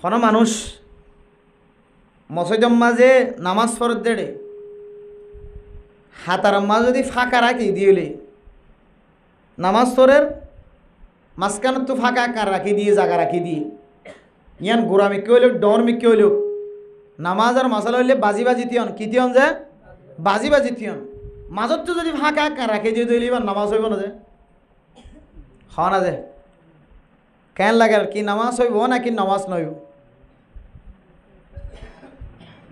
কোনো মানুষ মসজিদের মাঝে নামাজ পড়তে দেড়ে হাতার মাঝে যদি ফাঁকা রাখি দিলে নামাজ পড়ের মাঝখানে তো ফাঁকা কার রাখি দিয়ে জায়গা রাখি দিয়ে ইয়ান গোড়া মিক্কি হইল ডর মিক্কি হইল নামাজ আর মশলা হইলে বাজি বাজি তিয়ন কি তিয়ন যে বাজি বাজি তিয়ন মাজত তো যদি ফাঁকা কার রাখি দিয়ে দিলে এবার নামাজ হইব না যে হওয়া না যে কেন লাগে কি নামাজ হইব নাকি নামাজ নইব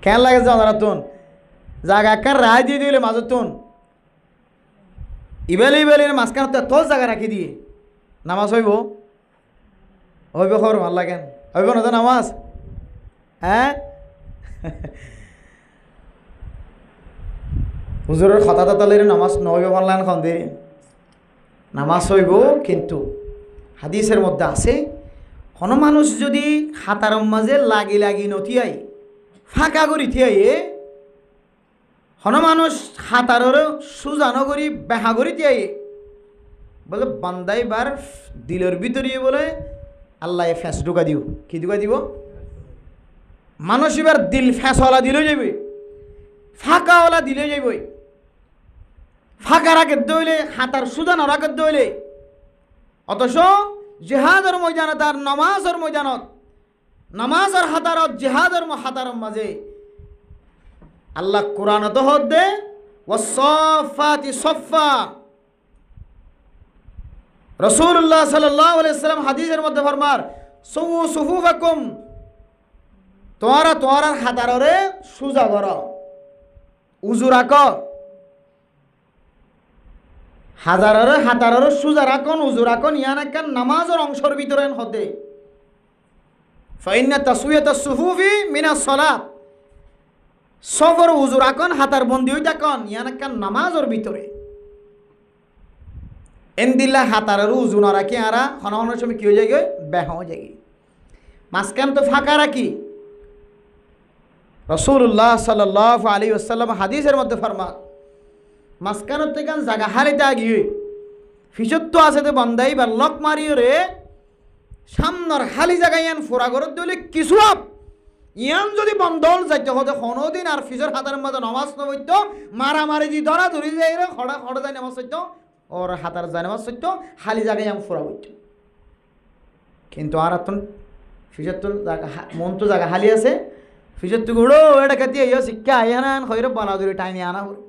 কেন লাগে যে তুন জায়গা একখান রায় দিয়ে দিলে মাজত তুন ইবেলে ইবেলে মাঝখানে তো তোর জায়গা রাখি দিয়ে নামাজ হইব হইব খবর ভাল লাগেন হইব না তো নামাজ হ্যাঁ হুজুরের কথা তাতালে নামাজ নইব ভাল লাগেন খন দিয়ে নামাজ হইব কিন্তু হাদিসের মধ্যে আছে কোনো মানুষ যদি হাতার মাঝে লাগি লাগি নথিয়াই ফাঁকা করি থিয়াইয়ে কোনো মানুষ হাতারও সুজানো করি বেহা করি থিয়াইয়ে বলে বান্দাইবার দিলের ভিতরে বলে আল্লাহ ফ্যাঁস ঢুকা দিও কি ঢুকা দিব মানুষ এবার দিল ফ্যাঁসওয়ালা দিলে যাবে ফাঁকাওয়ালা দিলে যাবে ফাঁকা রাখে দইলে হাতার সুজানো রাখে দইলে অথচ জেহাদের ময়দানত আর নামাজের ময়দানত নামাজ আর হাতারত জেহাদের হাতার মাঝে আল্লাহ কোরআনত হদ্দে ওয়াসসাফাতি সফা রাসূলুল্লাহ সাল্লাল্লাহু আলাইহি ওয়াসাল্লাম হাদিসের মধ্যে ফরমার সুফু সুফুফাকুম তোয়ারা হাতাররে সুজা করো উজু রাখো হাজারের হাতারের সুজা রাখন উজু রাখন ইয়ান একখান নামাজের অংশের ভিতরে হতে ফাইন্না তাসউয়াতাস সুফুফি মিনাস সালাত সফর উজু রাখন হাতার বন্দি হই থাকুন ইয়ান একখান নামাজের ভিতরে এন্দিল্লা হাতারের উজু না রাখি আরা হনহনের সময় কি হয়ে যায় বেহ হয়ে যায় মাঝখান তো ফাঁকা রাখি রাসূলুল্লাহ সাল্লাল্লাহু আলাইহি ওয়াসাল্লাম হাদিসের মধ্যে ফরমান মাঝখানের থেকে জায়গা হারিতে আগিয়ে ফিসত্ব আছে তো বন্দাই বা লক মারিও রে সামনের খালি জায়গা ইয়ান ফোরা করে দিলে কিছু আপ ইয়ান যদি বন্ধল যাইতে হতে কোনোদিন আর ফিসের হাতের মধ্যে নামাজ নবইত মারামারি দি ধরা ধরি যাই রে খড়া খড়া যায় নামাজ সত্য ওর হাতার যায় নামাজ সত্য খালি জায়গায় ইয়ান ফোরা বইত কিন্তু আর এখন ফিসের তো জায়গা মন তো জায়গা হালি আছে ফিসের তো গুড়ো এটা কাতি ইয়ে শিক্ষা আইয়া না খৈরে বালাদুরি টাইনি আনা হরে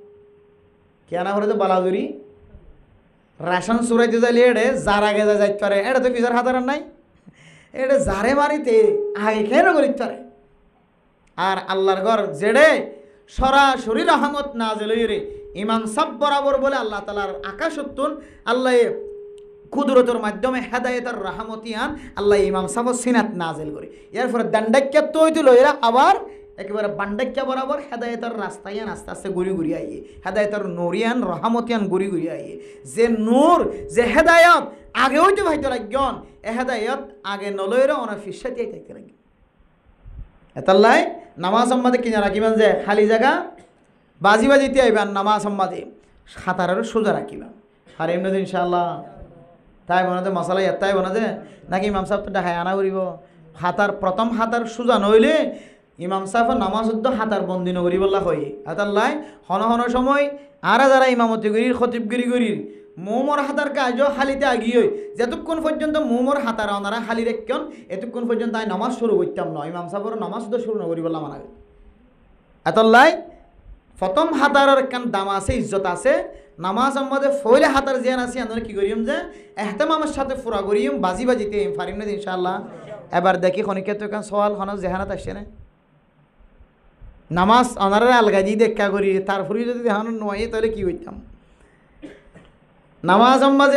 কে আনা হরে তো বালাদুরি রাশন সুরাইতে যাইলে এড়ে যার আগে যা যাইতে পারে এটা তো ফিসের হাতার নাই এটা যারে মারিতে আগে কেন করিতে পারে আর আল্লাহর ঘর জেড়ে সরাসরি রহমত না জেলইরে ইমাম সাব বরাবর বলে আল্লাহ তাআলার আকাশ উত্তুন আল্লাহ কুদরতের মাধ্যমে হেদায়েতের রহমতিয়ান আল্লাহ ইমাম সাব সিনাত নাজিল করে এরপরে দান্ডাক্যা তো হইছিল এরা আবার একেবারে বান্ডাক্যা বরাবর হেদায়েতের রাস্তায়ান আস্তে আস্তে ঘুরি ঘুরি আইয়ে হেদায়েতের নূরিয়ান রহমতিয়ান ঘুরি ঘুরি আইয়ে যে নূর যে হেদায়ত আগে হইতে ভাইতে লাগন এ হেদায়ত আগে নলইরে অনেক ফিসাতে থাকতে লাগে এতাল্লাই নামাজ সম্মাদে কিনা রাখিবেন যে খালি জায়গা বাজি বাজিতে আইবেন নামাজ সম্মাদে সাঁতারের সোজা রাখিবেন আর এমনি ইনশাআল্লাহ তাই বনাতে মশলা এতাই বনাতে নাকি ইমাম সাহেব তো দেখায় আনা করিব হাতার প্রথম হাতার সোজা নইলে ইমাম সাহেব নামাজ হাতার বন্দি নগরী বললা হয় এতাল্লাই হন হন সময় আর যারা ইমামতি গরির খতিবগিরি গরির মোমর হাতার কাজও হালিতে আগিয়ে যতক্ষণ পর্যন্ত মোমর হাতার ওনারা হালি রেখন এতক্ষণ পর্যন্ত আমি নামাজ শুরু করতাম না ইমাম সাহেবের নামাজ তো শুরু নগরী বললাম মানা এতলাই প্রথম হাতারের একখান দাম আছে ইজ্জত আছে নামাজ আমাদের ফইলে হাতার জিয়ান আছে আমরা কি করিম যে এহতেমামের সাথে ফুরা করিম বাজি বাজিতে ফারিম না ইনশাআল্লাহ এবার দেখি খনিকে তো একখান সওয়াল খনক জেহানাত আসছে না নামাজ ওনারা আলগাজি দেখা করি তারপরে যদি দেখানো নয় তাহলে কি করতাম নামাজ আম্মাজে